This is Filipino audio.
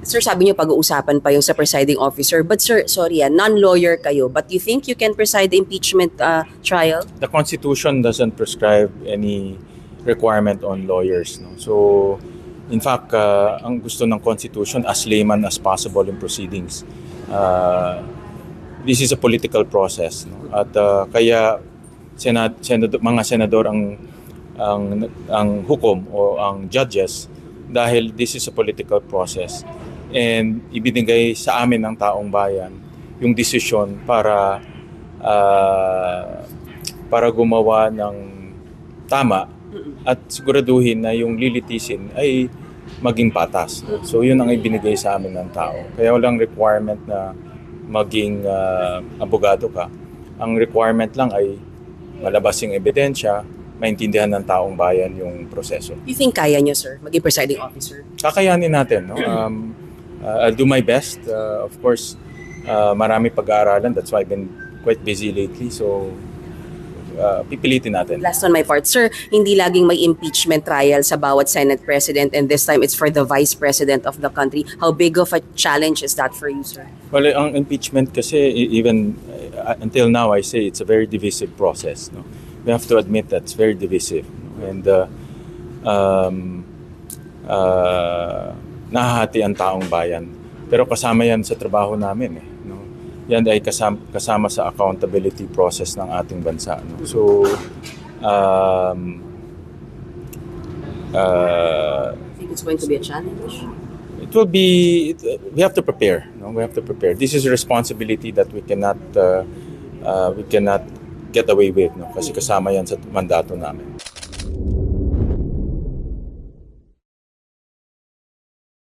Sir, sabi niyo pag-uusapan pa yung sa presiding officer. But sir, sorry, non-lawyer kayo. But you think you can preside the impeachment trial? The Constitution doesn't prescribe any requirement on lawyers. No? So, in fact, ang gusto ng Constitution, as layman as possible in proceedings. This is a political process. No? At kaya mga senador ang hukom o ang judges dahil this is a political process and ibinigay sa amin ng taong bayan yung desisyon para gumawa ng tama at siguraduhin na yung lilitisin ay maging patas. So yun ang ibinigay sa amin ng tao. Kaya walang requirement na maging abogado ka. Ang requirement lang ay malabas yung ebidensya, maintindihan ng taong bayan yung proseso. You think kaya niyo, sir, maging presiding officer? Kakayanin natin. No? I'll do my best. Of course, marami pag-aaralan. That's why I've been quite busy lately. So, pipilitin natin. Last on my part, sir, hindi laging may impeachment trial sa bawat Senate President and this time it's for the Vice President of the country. How big of a challenge is that for you, sir? Well, ang impeachment kasi, even until now, I say it's a very divisive process. No? We have to admit that it's very divisive. No? And nahahati ang taong bayan. Pero kasama yan sa trabaho namin. No? Yan ay kasama sa accountability process ng ating bansa. No? So, I think it's going to be a challenge. it will be, we have to prepare. No? We have to prepare. This is a responsibility that we cannot get away with. No? Kasi kasama yan sa mandato namin.